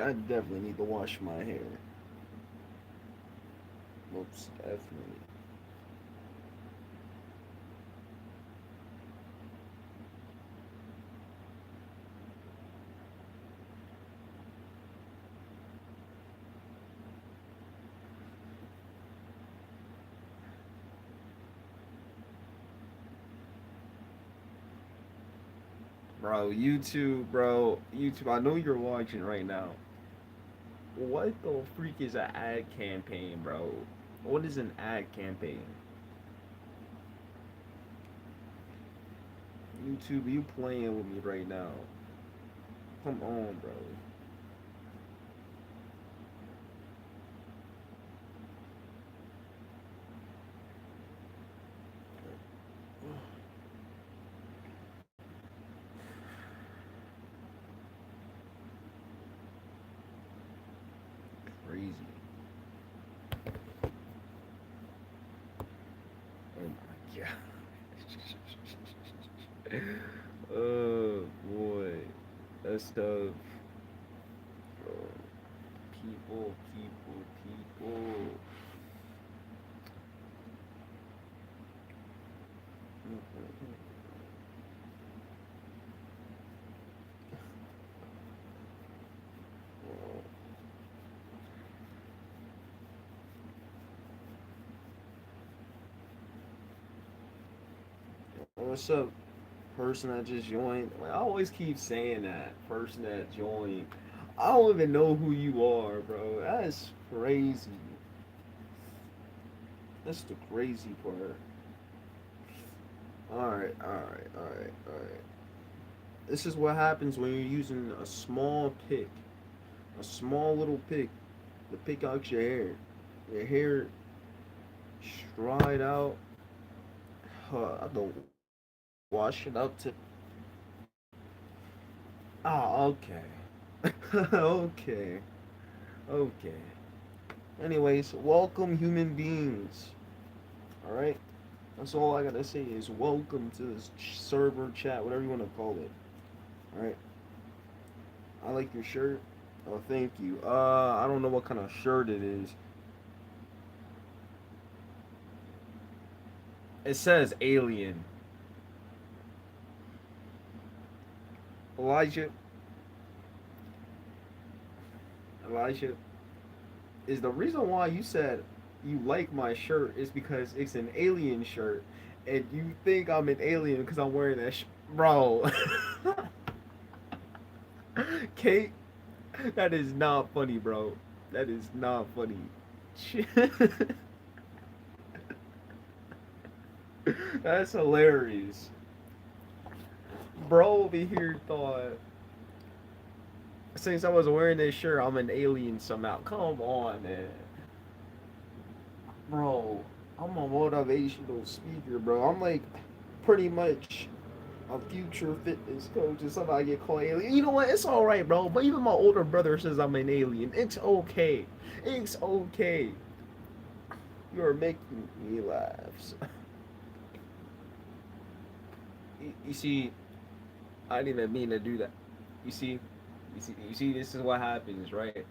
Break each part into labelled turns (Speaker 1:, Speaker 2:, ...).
Speaker 1: I definitely need to wash my hair. Most definitely. Bro, YouTube, bro. YouTube, I know you're watching right now. What the freak is an ad campaign, bro? What is an ad campaign? YouTube, you playing with me right now. Come on, bro. Crazy. Oh my god. Oh boy. That's tough. Bro. People. What's up, person that just joined? Like, I always keep saying that. Person that joined. I don't even know who you are, bro. That's crazy. That's the crazy part. Alright. This is what happens when you're using a small pick. A small little pick to pick out your hair. Your hair dried out. I don't wash it up to. Oh, okay. Okay. Okay. Anyways, welcome human beings. Alright? That's all I gotta say is welcome to this server chat, whatever you wanna call it. Alright? I like your shirt. Oh, thank you. I don't know what kind of shirt it is. It says alien. Elijah. Elijah. Is the reason why you said you like my shirt is because it's an alien shirt, and you think I'm an alien because I'm wearing that bro. Kate, that is not funny, bro. That is not funny. That's hilarious. Bro over here thought since I was wearing this shirt, I'm an alien somehow. Come on, man. Bro, I'm a motivational speaker, bro. I'm like pretty much a future fitness coach and somebody get called alien. You know what? It's all right, bro. But even my older brother says I'm an alien. It's okay. It's okay. You're making me laugh. You see, I didn't even mean to do that. You see, you see. This is what happens, right?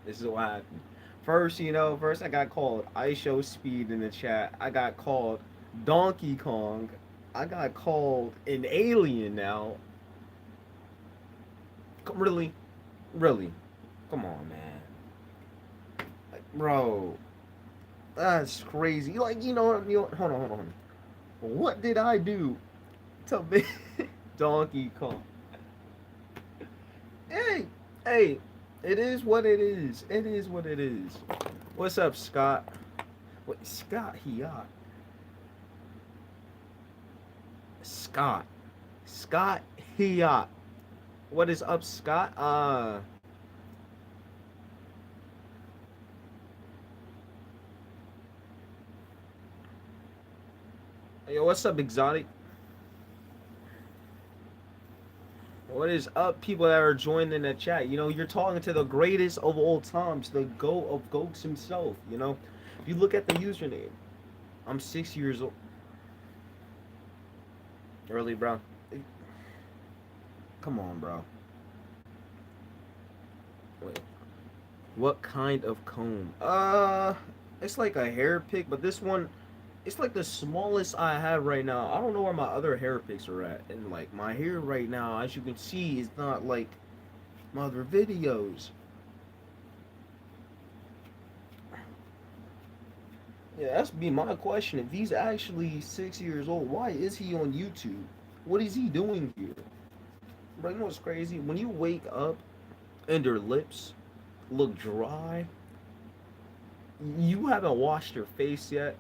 Speaker 1: This is what happened. First, first I got called I show speed in the chat. I got called Donkey Kong. I got called an alien now. Really? Really? Come on, man. Like, bro, that's crazy. Like, hold on. What did I do to be Donkey Kong? Hey, hey, it is what it is. It is what it is. What's up, Scott? Wait, Scott Hiot. Scott. Scott Hiot. What is up, Scott? Yo, what's up, Exotic? What is up, people that are joining the chat? You're talking to the greatest of all times, the GOAT of GOATs himself. If you look at the username, I'm 6 years old. Early, bro. Come on, bro. Wait. What kind of comb? It's like a hair pick, but this one, it's like the smallest I have right now. I don't know where my other hair picks are at, and like my hair right now, as you can see, is not like my other videos. Yeah, that's be my question. If he's actually 6 years old, why is he on YouTube? What is he doing here? Bro, you know what's crazy? When you wake up and your lips look dry, you haven't washed your face yet.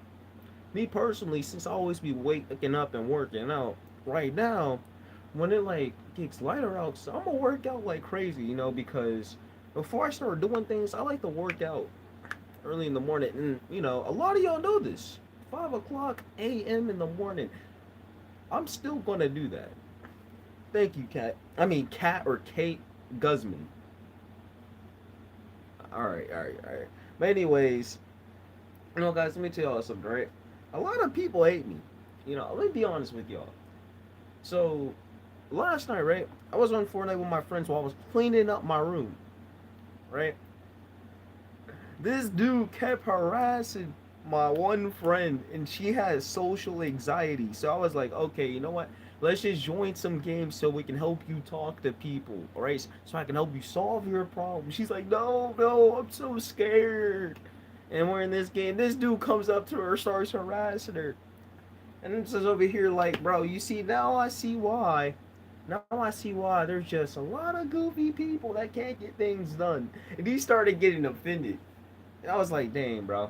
Speaker 1: Me personally, since I always be waking up and working out, right now, when it like gets lighter out, so I'm gonna work out like crazy, because before I start doing things, I like to work out early in the morning. And a lot of y'all know this. 5 o'clock a.m. in the morning. I'm still gonna do that. Thank you, Kat. I mean, Kat or Kate Guzman. All right, all right, all right. But anyways, guys, let me tell y'all something, right? A lot of people hate me. Let me be honest with y'all. So last night, right? I was on Fortnite with my friends while I was cleaning up my room, right? This dude kept harassing my one friend, and she has social anxiety. So I was like, okay, you know what? Let's just join some games so we can help you talk to people, all right? So I can help you solve your problem. She's like, no, no, I'm so scared. And we're in this game. This dude comes up to her, starts harassing her. And this is over here like, bro, you see, now I see why. Now I see why there's just a lot of goofy people that can't get things done. And he started getting offended. And I was like, dang, bro.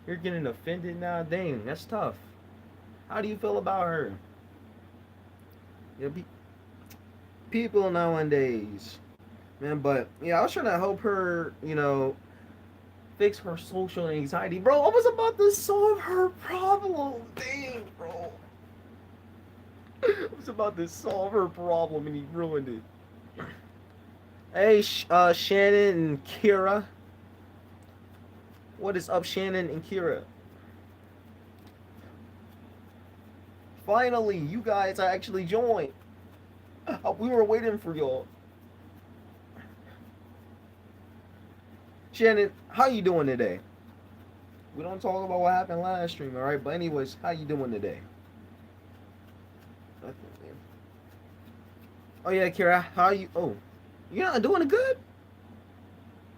Speaker 1: You're getting offended now? Dang, that's tough. How do you feel about her? Yeah, people nowadays. Man, but yeah, I was trying to help her, fix her social anxiety. Bro, I was about to solve her problem. Dang, bro. I was about to solve her problem and he ruined it. Hey, Shannon and Kira. What is up, Shannon and Kira? Finally, you guys actually joined. We were waiting for y'all. Shannon, how you doing today? We don't talk about what happened last stream, all right? But anyways, how you doing today? Oh yeah, Kira, how you? Oh, you're not doing good.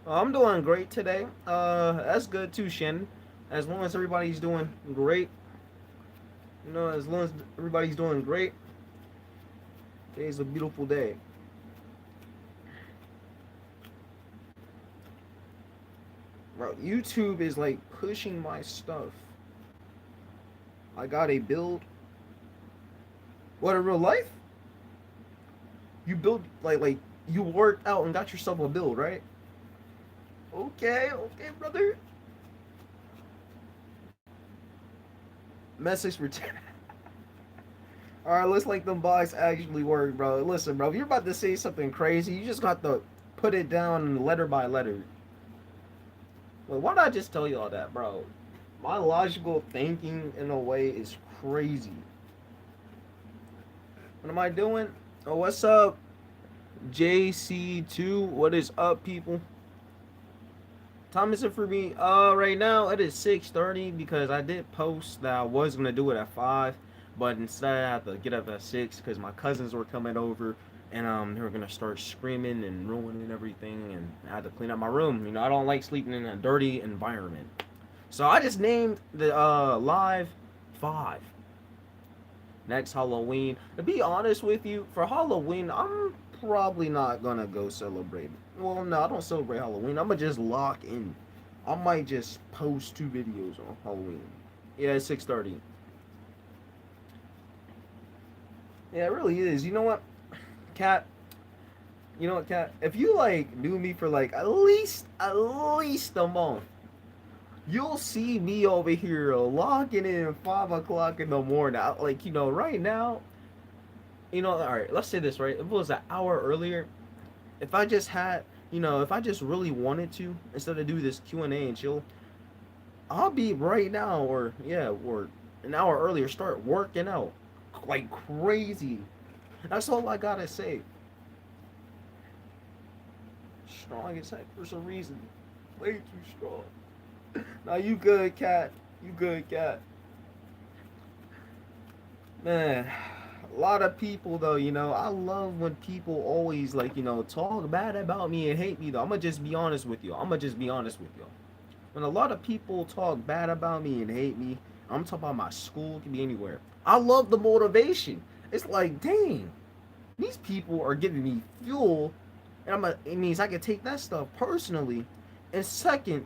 Speaker 1: Oh, I'm doing great today. That's good too, Shannon. As long as everybody's doing great, as long as everybody's doing great, today's a beautiful day. Bro, YouTube is like pushing my stuff. I got a build. What, in real life? You build like you worked out and got yourself a build, right? Okay, okay, brother. Message return. All right, looks like them bots actually work, bro. Listen, bro, if you're about to say something crazy, you just got to put it down letter by letter. Wait, why did I just tell you all that, bro? My logical thinking, in a way, is crazy. What am I doing? Oh, what's up, JC2? What is up, people? Time is it for me? Right now it is 6:30 because I did post that I was gonna do it at 5, but instead I had to get up at 6 because my cousins were coming over and they were gonna start screaming and ruining everything, and I had to clean up my room. I don't like sleeping in a dirty environment, so I just named the live 5. Next Halloween. To be honest with you, for Halloween, I'm probably not gonna go celebrate. Well, no, I don't celebrate Halloween. I'm gonna just lock in. I might just post 2 videos on Halloween. Yeah, it's 6:30. Yeah, it really is. You know what, Kat? You know what, Kat? If you like knew me for like at least a month, you'll see me over here logging in at 5 o'clock in the morning. Like, right now, all right, let's say this, right? If it was an hour earlier, if I just had, if I just really wanted to, instead of do this Q&A and chill, I'll be right now, or, yeah, or an hour earlier, start working out. like crazy. That's all I gotta say. Strong as heck for some reason. Way too strong. Now you good, cat. You good, cat. Man, a lot of people though, I love when people always like, talk bad about me and hate me though. I'm gonna just be honest with you. I'm gonna just be honest with you. When a lot of people talk bad about me and hate me, I'm talking about my school, it can be anywhere. I love the motivation. It's like, dang, these people are giving me fuel, and it means I can take that stuff personally. And second,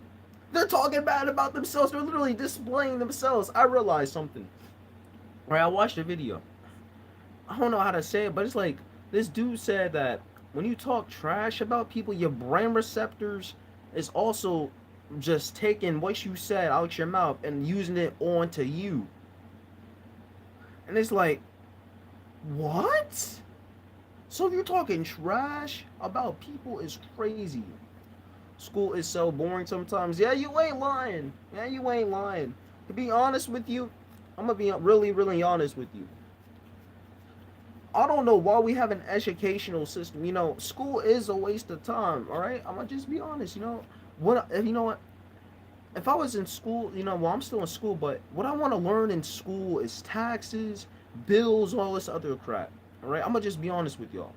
Speaker 1: they're talking bad about themselves. They're literally displaying themselves. I realized something. Right, I watched a video. I don't know how to say it, but it's like this dude said that when you talk trash about people, your brain receptors is also just taking what you said out your mouth and using it onto you. And it's like, what? So if you're talking trash about people, is crazy. School is so boring sometimes. Yeah, you ain't lying. Yeah, you ain't lying. To be honest with you, I'm gonna be really, really honest with you. I don't know why we have an educational system. School is a waste of time. All right, I'm gonna just be honest. What? You know what? If I was in school, well, I'm still in school, but what I want to learn in school is taxes, bills, all this other crap. All right, I'm gonna just be honest with y'all.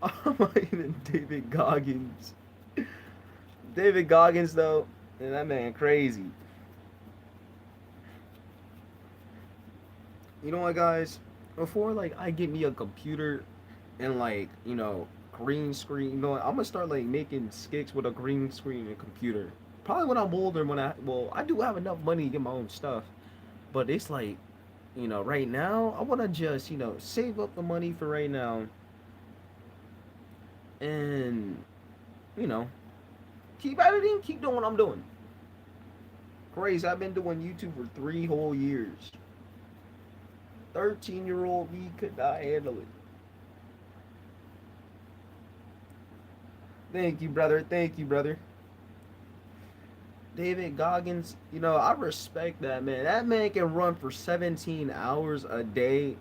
Speaker 1: I'm not even David Goggins. David Goggins, though, and that man crazy. You know what, guys? Before like I get me a computer and like green screen, I'm gonna start like making skits with a green screen and computer. Probably when I'm older, I do have enough money to get my own stuff, but it's like, right now I want to just save up the money for right now, and you know keep editing, keep doing what I'm doing. Crazy, I've been doing YouTube for 3 whole years. 13-year-old me could not handle it. Thank you, brother. Thank you, brother. David Goggins, I respect that man. That man can run for 17 hours a day.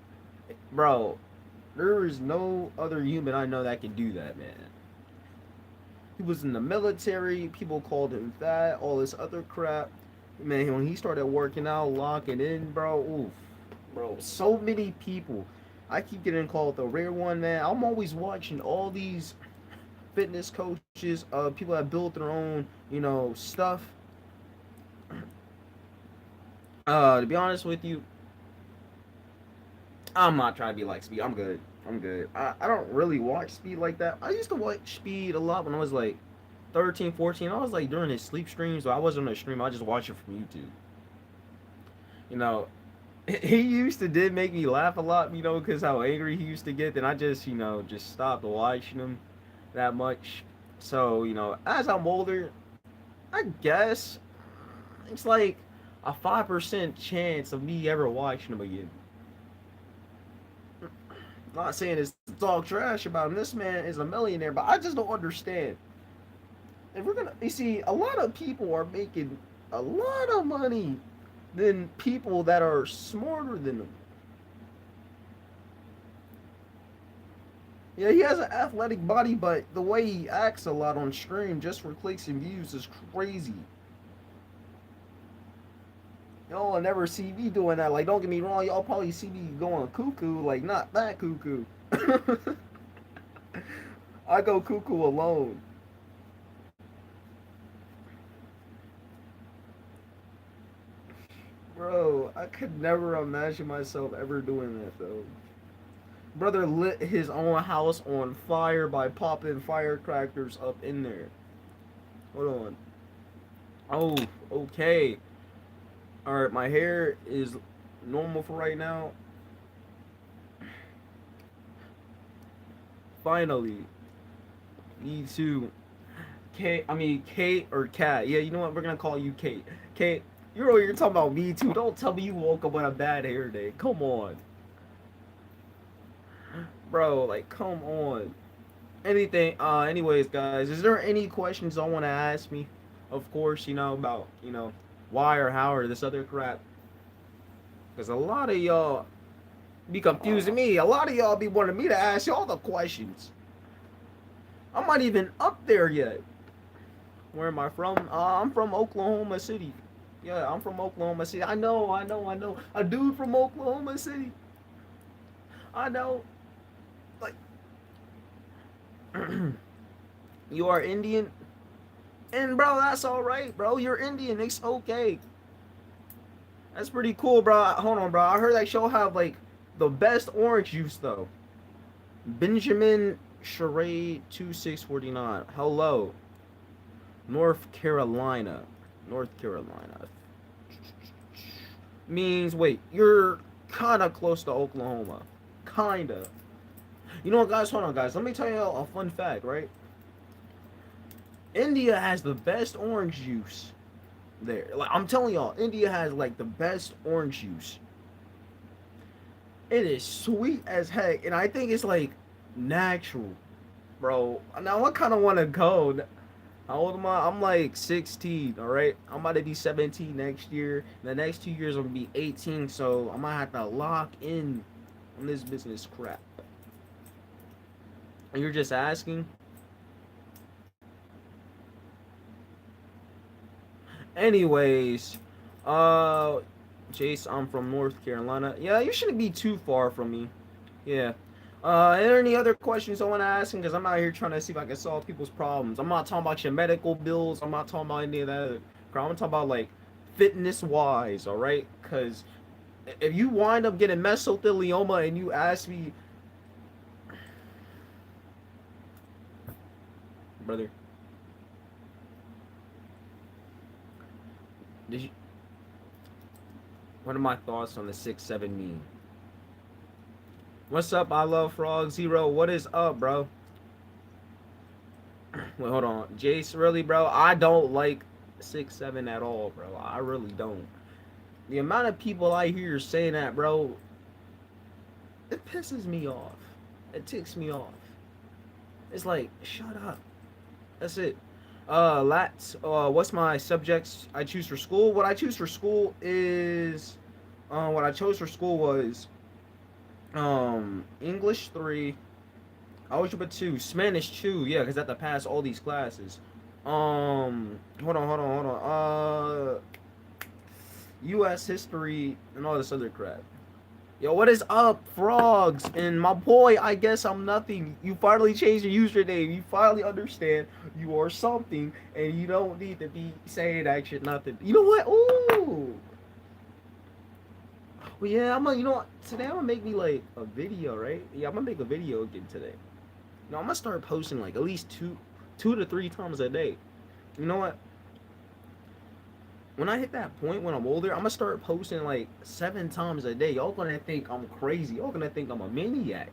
Speaker 1: Bro, there is no other human I know that can do that, man. He was in the military. People called him fat, all this other crap. Man, when he started working out, locking in, bro, oof. Bro, so many people. I keep getting called the rare one, man. I'm always watching all these fitness coaches, people that built their own, stuff. To be honest with you, I'm not trying to be like Speed. I'm good. I'm good. I don't really watch Speed like that. I used to watch Speed a lot when I was like 13, 14. I was like during his sleep streams, so I wasn't on a stream. I just watched it from YouTube. You know, he used to did make me laugh a lot, because how angry he used to get. Then I just, just stopped watching him that much. So, as I'm older, I guess it's like a 5% chance of me ever watching him again. I'm not saying it's talk trash about him. This man is a millionaire, but I just don't understand. If we're gonna, you see, a lot of people are making a lot of money than people that are smarter than them. Yeah, he has an athletic body, but the way he acts a lot on stream just for clicks and views is crazy. Y'all will never see me doing that. Like, don't get me wrong, y'all probably see me going cuckoo, like, not that cuckoo. I go cuckoo alone. Bro, I could never imagine myself ever doing that, though. Brother lit his own house on fire by popping firecrackers up in there. Hold on. Oh, okay. Alright, my hair is normal for right now. Finally. Me too. Kate or Cat. Yeah, you know what? We're gonna call you Kate. Kate, you're talking about me too. Don't tell me you woke up on a bad hair day. Come on. Bro, like, come on. Anyways, guys, is there any questions I want to ask me? Of course, about, why or how or this other crap. Because a lot of y'all Be confusing me. A lot of y'all be wanting me to ask y'all the questions. I'm not even up there yet. Where am I from? I'm from Oklahoma City. Yeah, I'm from Oklahoma City. I know. A dude from Oklahoma City. I know. Like, you are Indian? And, bro, that's alright, bro. You're Indian. It's okay. That's pretty cool, bro. Hold on, bro. I heard that show have, like, the best orange juice, though. Benjamin Charade 2649. Hello. North Carolina. North Carolina. Means, wait, you're kind of close to Oklahoma. Kind of. You know what, guys? Hold on, guys. Let me tell you a fun fact, right? India has the best orange juice there. Like, I'm telling y'all, India has, like, the best orange juice. It is sweet as heck. And I think it's, like, natural, bro. Now, I kind of want to go. How old am I? I'm like 16, all right? I'm about to be 17 next year. The next 2 years, I'm going to be 18, so I might have to lock in on this business crap. And you're just asking? Anyways, uh, Chase, I'm from North Carolina. Yeah, you shouldn't be too far from me. Yeah. Are there any other questions I want to ask? Because I'm out here trying to see if I can solve people's problems. I'm not talking about your medical bills. I'm not talking about any of that. I'm talking about like fitness wise, all right? Because if you wind up getting mesothelioma and you ask me, brother, did you? What are my thoughts on the 6-7 meme? What's up? I love Frog Zero. What is up, bro? Wait, hold on. Jace, really, bro? I don't like 6-7 at all, bro. I really don't. The amount of people I hear saying that, bro, it pisses me off. It ticks me off. It's like, shut up. That's it. What's my subjects I choose for school? What I choose for school is, what I chose for school was, English 3, Algebra 2, Spanish 2, yeah, because I have to pass all these classes. Hold on. U.S. history and all this other crap. Yo, what is up, frogs? And my boy, I guess I'm nothing. You finally changed your username. You finally understand you are something, and you don't need to be saying that shit nothing. You know what? Ooh. Well, yeah, you know what? Today I'm gonna make me like a video, right? Yeah, I'm gonna make a video again today. No, I'm gonna start posting like at least two to three times a day. You know what? When I hit that point when I'm older, I'm gonna start posting like 7 times a day. Y'all gonna think I'm crazy. Y'all gonna think I'm a maniac.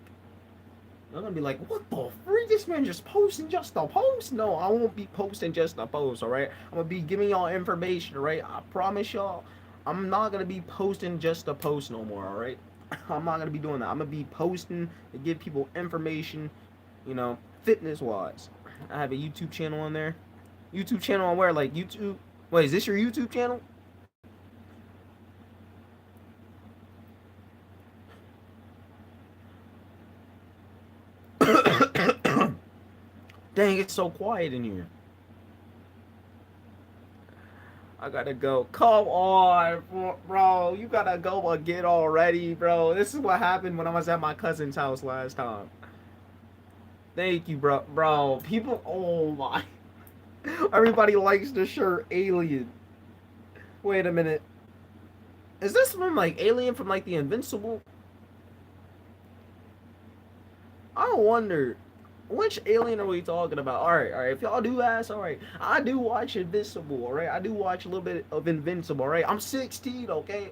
Speaker 1: Y'all gonna be like, what the freak? This man just posting just a post? No, I won't be posting just a post, alright? I'm gonna be giving y'all information, alright? I promise y'all, I'm not gonna be posting just a post no more, alright? I'm not gonna be doing that. I'm gonna be posting to give people information, you know, fitness wise. I have a YouTube channel on there. YouTube channel on where? Like YouTube? Wait, is this your YouTube channel? Dang, it's so quiet in here. I gotta go. Come on, bro. You gotta go again already, bro. This is what happened when I was at my cousin's house last time. Thank you, bro. Bro, people. Oh my. Everybody likes the shirt Alien. Wait a minute. Is this from like Alien from like the Invincible? I wonder. Which alien are we talking about? All right. If y'all do ask, all right. I do watch Invincible, all right. I do watch a little bit of Invincible, all right. I'm 16, okay.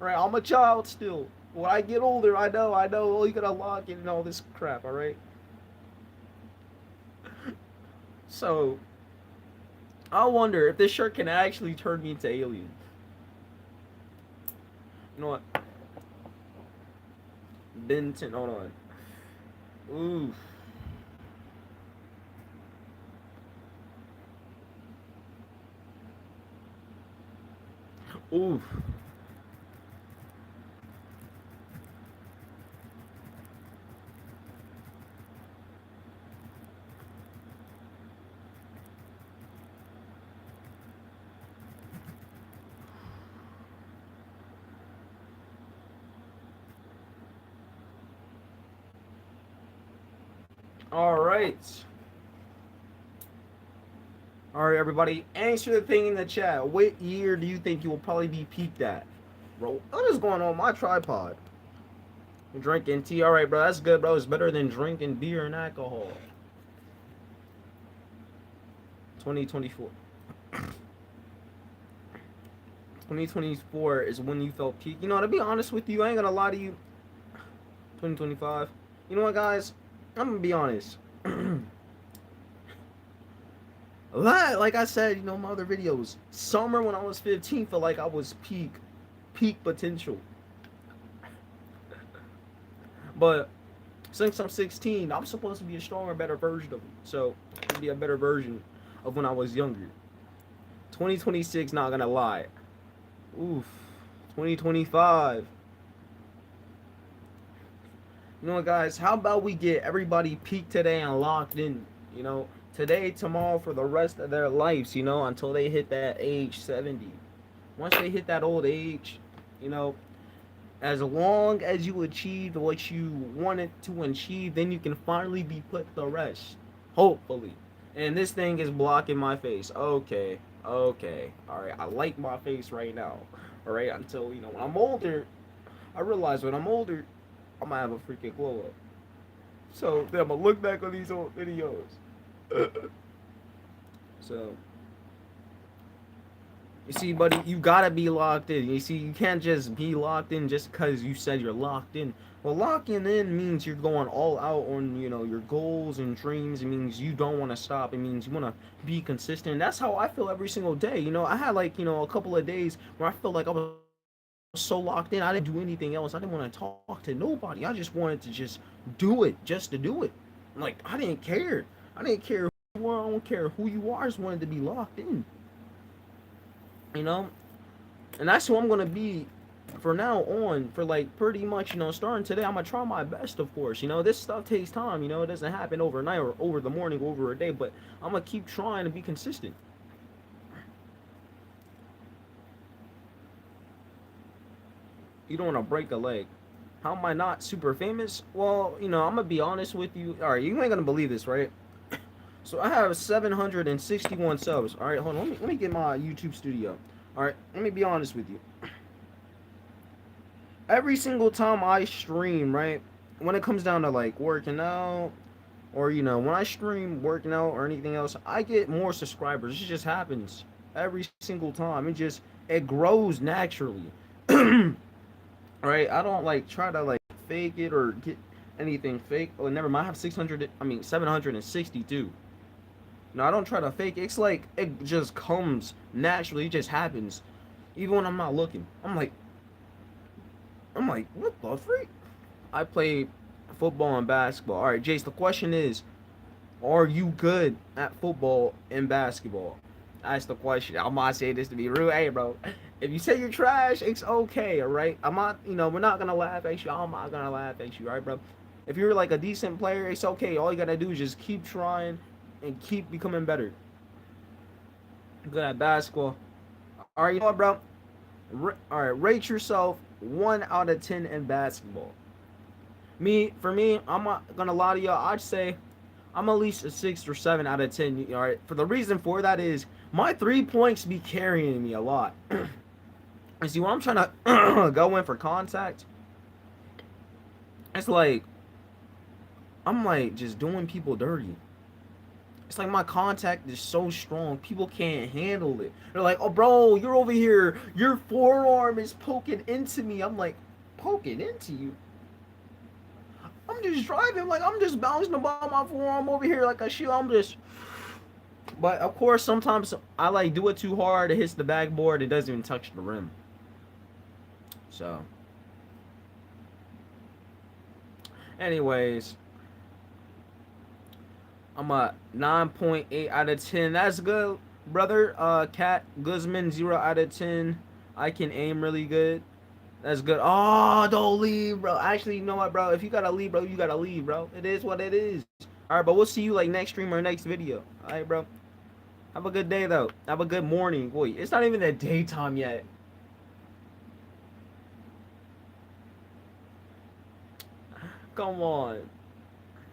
Speaker 1: All right. I'm a child still. When I get older, I know. Oh, you gotta lock it and all this crap, all right. So, I wonder if this shirt can actually turn me into alien. You know what? Benton, hold on. Ooh. Ooh. All right. All right, everybody. Answer the thing in the chat. What year do you think you will probably be peaked at? Bro, what is going on my tripod? Drinking tea. All right, bro. That's good, bro. It's better than drinking beer and alcohol. 2024. 2024 is when you felt peak. You know, to be honest with you, I ain't gonna lie to you. 2025. You know what, guys? I'm gonna be honest. Like I said, you know, my other videos, summer when I was 15 felt like I was peak potential. But since I'm 16, I'm supposed to be a stronger, better version of me. So, to be a better version of when I was younger. 2026, not gonna lie. Oof. 2025. You know what, guys? How about we get everybody peaked today and locked in? You know, today, tomorrow, for the rest of their lives, you know, until they hit that age 70. Once they hit that old age, you know, as long as you achieved what you wanted to achieve, then you can finally be put to rest. Hopefully. And this thing is blocking my face. Okay. Okay. Alright. I like my face right now. Alright. Until, you know, when I'm older, I realize when I'm older, I'm gonna have a freaking glow up. So then I'm gonna look back on these old videos. So you see, buddy, you gotta be locked in. You see, you can't just be locked in just because you said you're locked in. Well, locking in means you're going all out on, you know, your goals and dreams. It means you don't want to stop. It means you want to be consistent. That's how I feel every single day. You know, I had like, you know, a couple of days where I felt like I was so locked in. I didn't do anything else. I didn't want to talk to nobody. I just wanted to just do it, just to do it. Like, I didn't care. I didn't care who you are. I don't care who you are. I just wanted to be locked in. You know, and that's who I'm gonna be for now on, for like pretty much, you know, starting today. I'm gonna try my best, of course. You know, this stuff takes time. You know, it doesn't happen overnight or over the morning, over a day. But I'm gonna keep trying to be consistent. You don't want to break a leg. How am I not super famous? Well, you know, I'm gonna be honest with you. All right, you ain't gonna believe this, right? So I have 761 subs. All right, hold on. Let me get my YouTube studio. All right, let me be honest with you. Every single time I stream, right, when it comes down to like working out, or you know, when I stream working out or anything else, I get more subscribers. It just happens every single time. It grows naturally. Right? I don't like try to like fake it or get anything fake. Oh, never mind. I have 762. No, I don't try to fake it. It's like it just comes naturally. It just happens. Even when I'm not looking. I'm like, what the freak? I play football and basketball. All right, Jace. The question is, are you good at football and basketball? That's the question. I'm not saying this to be rude. Hey, bro, if you say you're trash, it's okay. All right. I'm not. You know, we're not gonna laugh at you. I'm not gonna laugh at you. All right, bro. If you're like a decent player, it's okay. All you gotta do is just keep trying and keep becoming better. Good at basketball. All right, you know what, bro? All right, rate yourself 1 out of 10 in basketball. For me, I'm not gonna lie to y'all. I'd say I'm at least a 6 or 7 out of 10. All right. For the reason for that is my 3 points be carrying me a lot. And see, when I'm trying to go in for contact, it's like I'm like just doing people dirty. It's like my contact is so strong, people can't handle it. They're like, "Oh, bro, you're over here. Your forearm is poking into me." I'm like, "Poking into you?" I'm just driving, like I'm just bouncing about my forearm over here like a shoe. I'm just. But of course, sometimes I like do it too hard. It hits the backboard. It doesn't even touch the rim. So, anyways, I'm a 9.8 out of 10. That's good, brother. Cat Guzman 0 out of 10. I can aim really good. That's good. Oh, don't leave, bro. Actually, you know what, bro? If you gotta leave, bro, you gotta leave, bro. It is what it is. All right, but we'll see you like next stream or next video. All right, bro. Have a good day, though. Have a good morning. Boy, it's not even the daytime yet. Come on.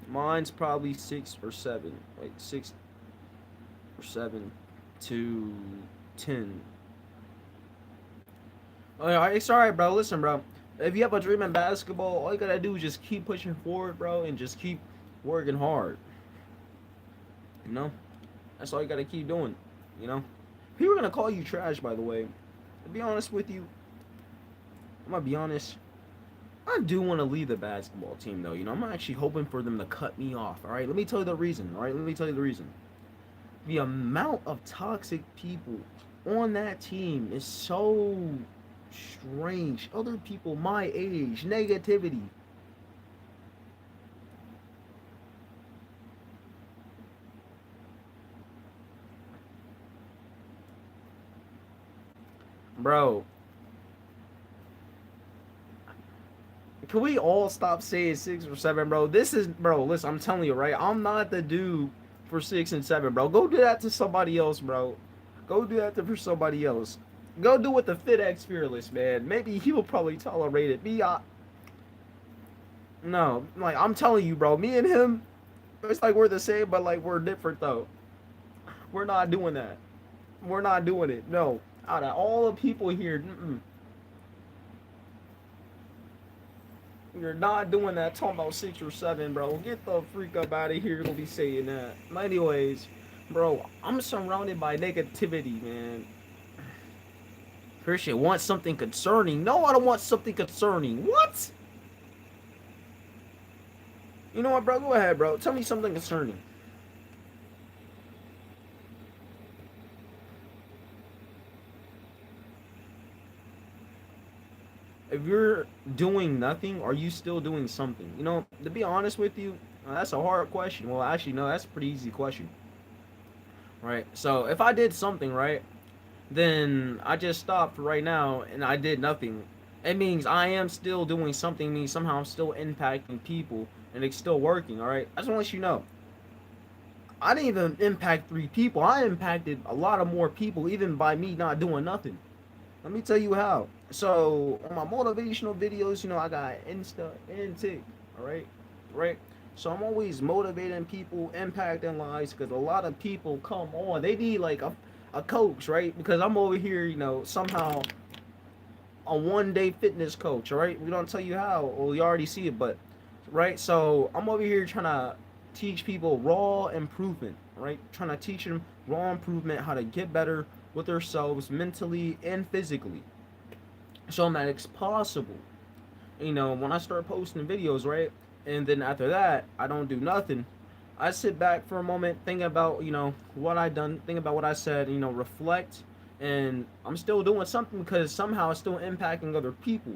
Speaker 1: Mine's probably 6 or 7. Like 6 or 7 to 10. Oh, yeah, it's alright, bro. Listen, bro. If you have a dream in basketball, all you gotta do is just keep pushing forward, bro, and just keep working hard. You know, that's all you gotta keep doing. You know, people are gonna call you trash, by the way. To be honest with you, I'm gonna be honest. I do want to lead the basketball team, though. You know, I'm actually hoping for them to cut me off. All right, let me tell you the reason. All right, let me tell you the reason. The amount of toxic people on that team is so strange. Other people my age, negativity. Bro, can we all stop saying 6 or 7, bro? This is, bro, listen, I'm telling you, right? I'm not the dude for 6 and 7, bro. Go do that to somebody else, bro. Go do that for somebody else. Go do it to FitX Fearless, man. Maybe he will probably tolerate it. No, like, I'm telling you, bro. Me and him, it's like we're the same, but like we're different, though. We're not doing that. We're not doing it. No. Out of all the people here, you're not doing that. Talking about 6 or 7, bro. Get the freak up out of here. You'll be saying that. Anyways, bro, I'm surrounded by negativity, man. Christian wants something concerning. No, I don't want something concerning. What? You know what, bro? Go ahead, bro. Tell me something concerning. If you're doing nothing, are you still doing something? You know, to be honest with you, that's a hard question. Well, actually, no, that's a pretty easy question. Right? So, if I did something, right, then I just stopped right now and I did nothing. It means I am still doing something, means somehow I'm still impacting people and it's still working, all right? I just want to let you know. I didn't even impact 3 people. I impacted a lot of more people even by me not doing nothing. Let me tell you how. So on my motivational videos, you know, I got Insta and Tik, all right? Right? So I'm always motivating people, impacting lives, because a lot of people come on. They need like a coach, right? Because I'm over here, you know, somehow a 1 day fitness coach, all right? We don't tell you how. Well, you already see it, but right? So I'm over here trying to teach people raw improvement, right? Trying to teach them raw improvement, how to get better with themselves mentally and physically. So that it's possible. You know, when I start posting videos, right? And then after that, I don't do nothing. I sit back for a moment, think about, you know, what I done, think about what I said, you know, reflect, and I'm still doing something because somehow it's still impacting other people.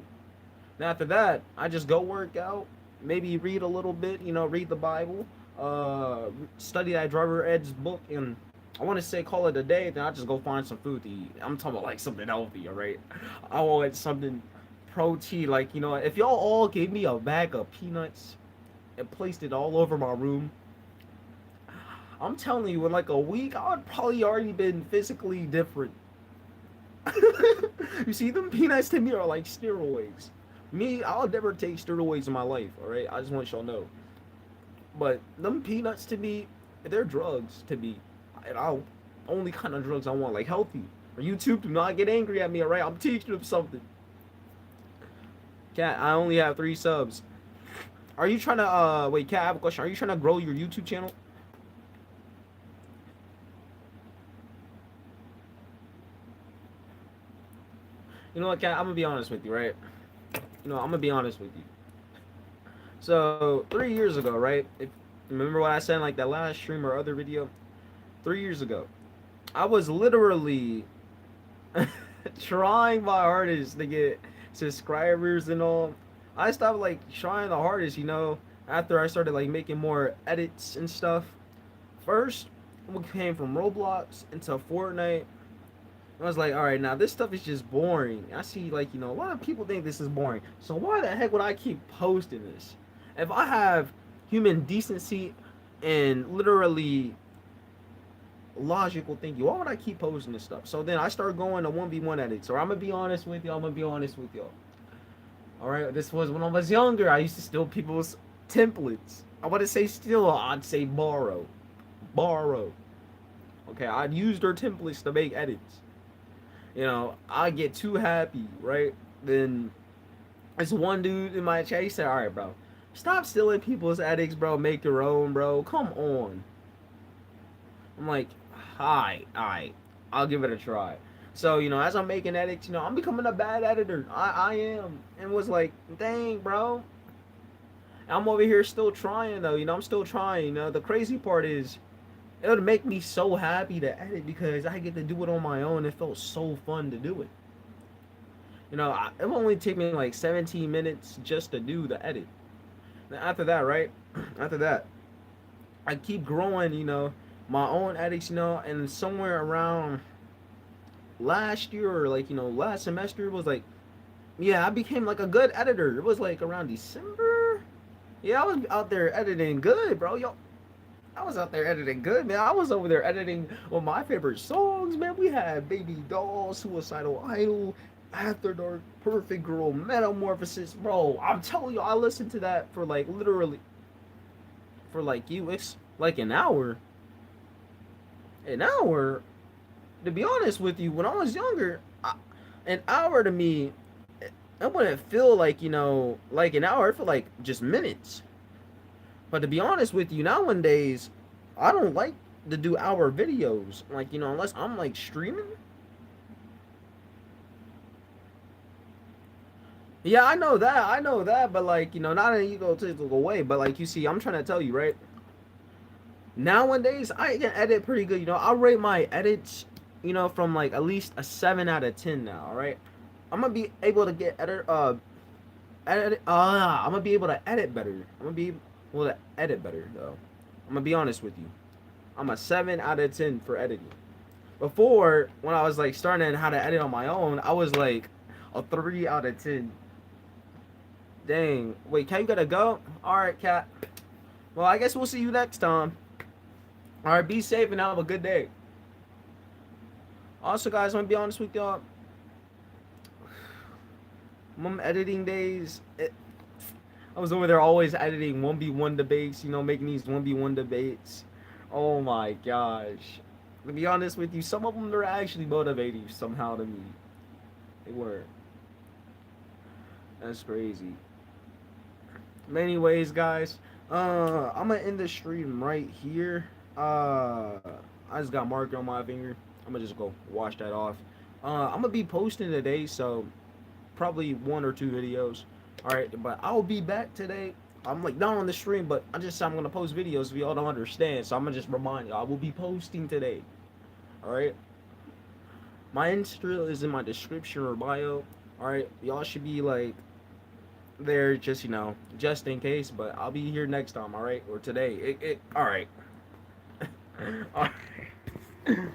Speaker 1: And after that, I just go work out, maybe read a little bit, you know, read the Bible, study that Driver Ed's book, and I want to say call it a day. Then I just go find some food to eat. I'm talking about like something healthy, all right? I want something protein, like, you know, if y'all all gave me a bag of peanuts and placed it all over my room, I'm telling you, in like a week, I would probably already been physically different. You see, them peanuts to me are like steroids. Me, I'll never take steroids in my life, alright? I just want y'all to know. But them peanuts to me, they're drugs to me. And I only kind of drugs I want, like healthy. Or YouTube, do not get angry at me, alright? I'm teaching them something. Cat, I only have 3 subs. Are you trying to, wait, Cat, I have a question. Are you trying to grow your YouTube channel? You know what, Cat, I'm gonna be honest with you, right? You know, I'm gonna be honest with you. So, 3 years ago, right? If remember what I said in like that last stream or other video? 3 years ago, I was literally trying my hardest to get subscribers and all. I stopped like trying the hardest, you know, after I started like making more edits and stuff. First, we came from Roblox into Fortnite. I was like, all right, now this stuff is just boring. I see, like, you know, a lot of people think this is boring. So why the heck would I keep posting this? If I have human decency and literally logical thinking, why would I keep posting this stuff? So then I start going to 1v1 edits. Or I'm going to be honest with y'all. I'm going to be honest with y'all. All right, this was when I was younger. I used to steal people's templates. I want to say steal. I'd say borrow. Borrow. Okay, I'd use their templates to make edits. I get too happy, right? Then there's one dude in my chat. He said, "All right, bro, stop stealing people's edits, bro. Make your own, bro. Come on." I'm like, "Hi, alright, I'll give it a try." So as I'm making edits, I'm becoming a bad editor. I am, and was like, "Dang, bro." I'm over here still trying though. I'm still trying. The crazy part is it would make me so happy to edit because I get to do it on my own. It felt so fun to do it. It will only take me like 17 minutes just to do the edit. Then after that, right? After that, I keep growing, my own edits, and somewhere around last year or like, last semester was like, yeah, I became like a good editor. It was like around December. Yeah, I was out there editing good, bro. Yo, I was out there editing good, man. I was over there editing one of my favorite songs, man. We had Baby Doll, Suicidal Idol, After Dark, Perfect Girl, Metamorphosis, bro. I'm telling you, I listened to that for like literally for like it's like an hour. An hour. To be honest with you, when I was younger, an hour to me, it wouldn't feel like like an hour. It felt like just minutes. But to be honest with you, nowadays, I don't like to do hour videos. Like, unless I'm like streaming. Yeah, I know that. I know that. But like, not an egotistical way. But like, you see, I'm trying to tell you, right? Nowadays, I can edit pretty good. I'll rate my edits, from like at least a 7 out of 10 now, all right? I'm gonna be able to get I'm gonna be able to edit better. I'm gonna be able to edit better though. I'm gonna be honest with you. I'm a 7 out of 10 for editing. Before, when I was like starting how to edit on my own, I was like a 3 out of 10. Dang. Wait, Cat, you gotta go? Alright, Cat. Well, I guess we'll see you next time. Alright, be safe and have a good day. Also, guys, I'm gonna be honest with y'all. Mom editing days, I was over there always editing 1v1 debates, making these 1v1 debates. Oh my gosh. To be honest with you, some of them are actually motivating somehow to me. They were. That's crazy. Anyways, guys, I'm gonna end the stream right here. I just got marker on my finger. I'm gonna just go wash that off. I'm gonna be posting today, so probably 1 or 2 videos. All right, but I'll be back today. I'm like not on the stream, but I'm gonna post videos if y'all don't understand. So I'm gonna just remind you, I will be posting today. All right. My Insta is in my description or bio. All right, y'all should be like there just just in case. But I'll be here next time. All right, or today. All right. All right.